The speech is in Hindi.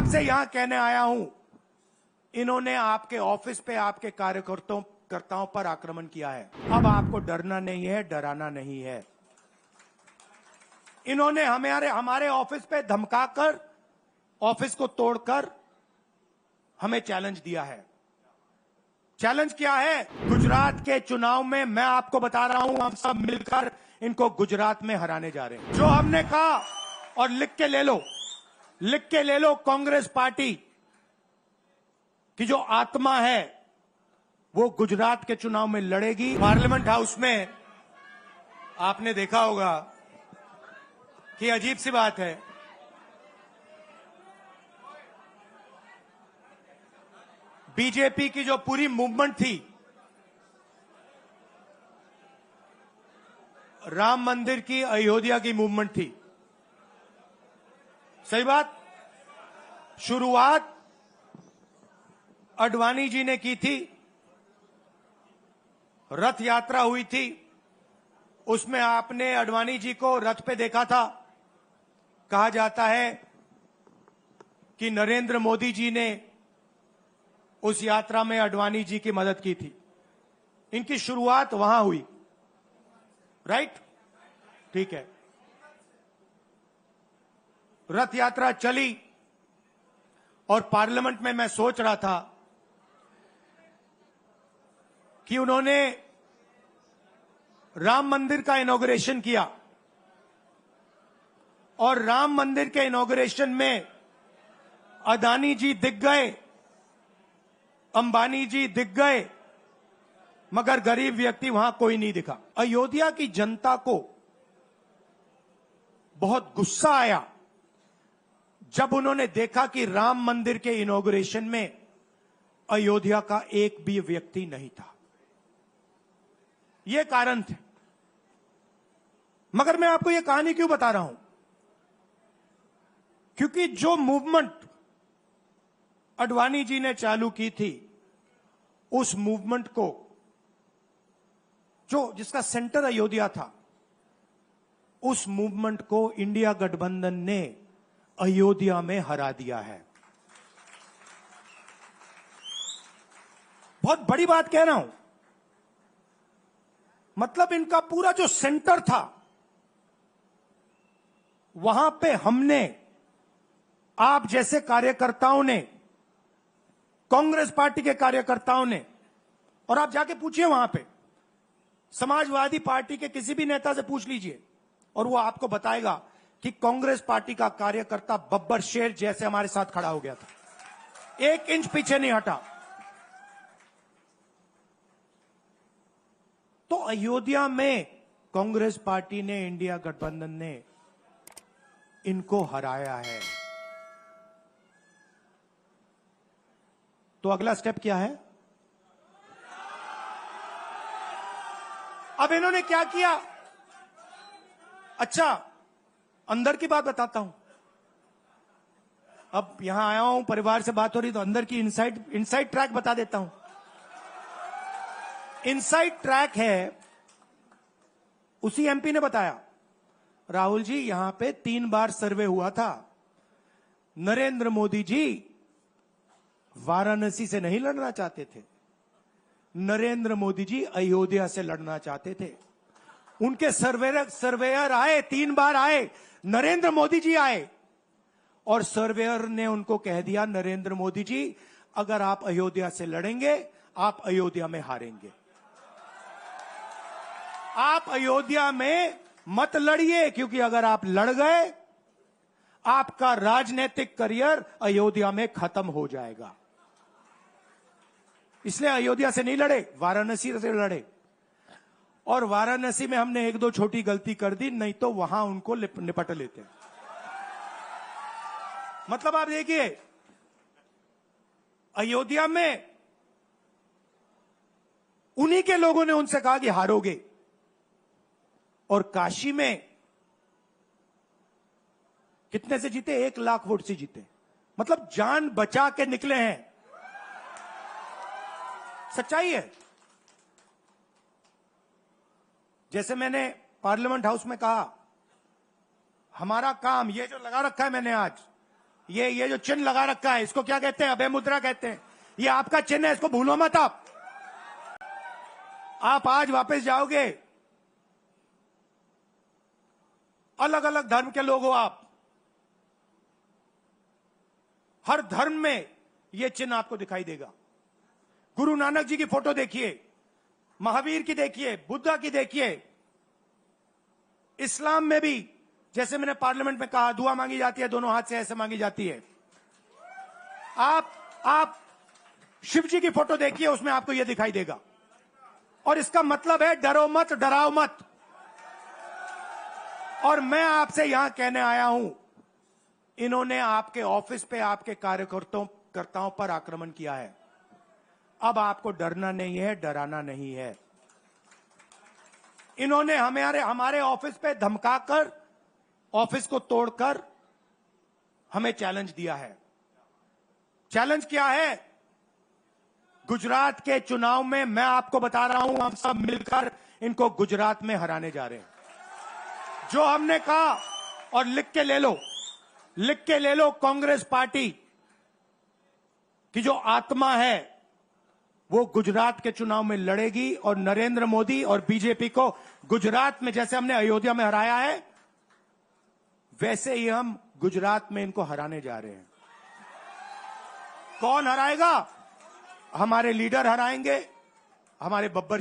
आपसे यहां कहने आया हूं, इन्होंने आपके ऑफिस पे आपके कार्यकर्ताओं पर आक्रमण किया है। अब आपको डरना नहीं है, डराना नहीं है। इन्होंने हमारे ऑफिस पे धमकाकर, ऑफिस को तोड़कर हमें चैलेंज दिया है। चैलेंज क्या है? गुजरात के चुनाव में मैं आपको बता रहा हूं, हम सब मिलकर इनको गुजरात में हराने जा रहे हैं। जो हमने कहा, और लिख के ले लो, कांग्रेस पार्टी की जो आत्मा है वो गुजरात के चुनाव में लड़ेगी। पार्लियामेंट हाउस में आपने देखा होगा कि अजीब सी बात है, बीजेपी की जो पूरी मूवमेंट थी, राम मंदिर की, अयोध्या की मूवमेंट थी। सही बात। शुरुआत अडवाणी जी ने की थी, रथ यात्रा हुई थी, उसमें आपने अडवाणी जी को रथ पे देखा था। कहा जाता है कि नरेंद्र मोदी जी ने उस यात्रा में अडवाणी जी की मदद की थी। इनकी शुरुआत वहां हुई, राइट? ठीक है। रथ यात्रा चली और पार्लियामेंट में मैं सोच रहा था कि उन्होंने राम मंदिर का इनॉग्रेशन किया और राम मंदिर के इनॉग्रेशन में अदानी जी दिख गए, अंबानी जी दिख गए, मगर गरीब व्यक्ति वहां कोई नहीं दिखा। अयोध्या की जनता को बहुत गुस्सा आया जब उन्होंने देखा कि राम मंदिर के इनॉग्रेशन में अयोध्या का एक भी व्यक्ति नहीं था। यह कारण थे। मगर मैं आपको यह कहानी क्यों बता रहा हूं? क्योंकि जो मूवमेंट अडवाणी जी ने चालू की थी, उस मूवमेंट को, जिसका सेंटर अयोध्या था, उस मूवमेंट को इंडिया गठबंधन ने अयोध्या में हरा दिया है। बहुत बड़ी बात कह रहा हूं। मतलब इनका पूरा जो सेंटर था, वहां पे हमने, आप जैसे कार्यकर्ताओं ने, कांग्रेस पार्टी के कार्यकर्ताओं ने, और आप जाके पूछिए वहां पे, समाजवादी पार्टी के किसी भी नेता से पूछ लीजिए और वो आपको बताएगा कि कांग्रेस पार्टी का कार्यकर्ता बब्बर शेर जैसे हमारे साथ खड़ा हो गया था, 1 इंच पीछे नहीं हटा। तो अयोध्या में कांग्रेस पार्टी ने, इंडिया गठबंधन ने इनको हराया है। तो अगला स्टेप क्या है? अब इन्होंने क्या किया? अच्छा, अंदर की बात बताता हूं। अब यहां आया हूं, परिवार से बात हो रही, तो अंदर की इनसाइड ट्रैक बता देता हूं। इनसाइड ट्रैक है, उसी एमपी ने बताया, राहुल जी यहां पे 3 बार सर्वे हुआ था। नरेंद्र मोदी जी वाराणसी से नहीं लड़ना चाहते थे, नरेंद्र मोदी जी अयोध्या से लड़ना चाहते थे। उनके सर्वेयर आए, 3 बार आए, नरेंद्र मोदी जी आए, और सर्वेयर ने उनको कह दिया, नरेंद्र मोदी जी अगर आप अयोध्या से लड़ेंगे, आप अयोध्या में हारेंगे। आप अयोध्या में मत लड़िए, क्योंकि अगर आप लड़ गए, आपका राजनीतिक करियर अयोध्या में खत्म हो जाएगा। इसलिए अयोध्या से नहीं लड़े, वाराणसी से लड़े। और वाराणसी में हमने 1-2 छोटी गलती कर दी, नहीं तो वहां उनको निपट लेते। मतलब आप देखिए, अयोध्या में उन्हीं के लोगों ने उनसे कहा कि हारोगे, और काशी में कितने से जीते? 1 लाख वोट से जीते। मतलब जान बचा के निकले हैं। सच्चाई है। जैसे मैंने पार्लियामेंट हाउस में कहा, हमारा काम, ये जो लगा रखा है मैंने आज, ये जो चिन्ह लगा रखा है इसको क्या कहते हैं? अभय मुद्रा कहते हैं। ये आपका चिन्ह है, इसको भूलो मत आप आज वापस जाओगे। अलग अलग धर्म के लोग हो आप, हर धर्म में यह चिन्ह आपको दिखाई देगा। गुरु नानक जी की फोटो देखिए, महावीर की देखिए, बुद्धा की देखिए। इस्लाम में भी जैसे मैंने पार्लियामेंट में कहा, दुआ मांगी जाती है दोनों हाथ से, ऐसे मांगी जाती है। आप शिव जी की फोटो देखिए, उसमें आपको यह दिखाई देगा। और इसका मतलब है डरो मत, डराओ मत। और मैं आपसे यहां कहने आया हूं, इन्होंने आपके ऑफिस पे आपके कार्यकर्ताओं पर आक्रमण किया है। अब आपको डरना नहीं है, डराना नहीं है। इन्होंने हमारे ऑफिस पे धमकाकर, ऑफिस को तोड़कर हमें चैलेंज दिया है। चैलेंज क्या है? गुजरात के चुनाव में मैं आपको बता रहा हूं, हम सब मिलकर इनको गुजरात में हराने जा रहे हैं। जो हमने कहा, और लिख के ले लो, कांग्रेस पार्टी की जो आत्मा है वो गुजरात के चुनाव में लड़ेगी और नरेंद्र मोदी और बीजेपी को गुजरात में, जैसे हमने अयोध्या में हराया है, वैसे ही हम गुजरात में इनको हराने जा रहे हैं। कौन हराएगा? हमारे लीडर हराएंगे, हमारे बब्बर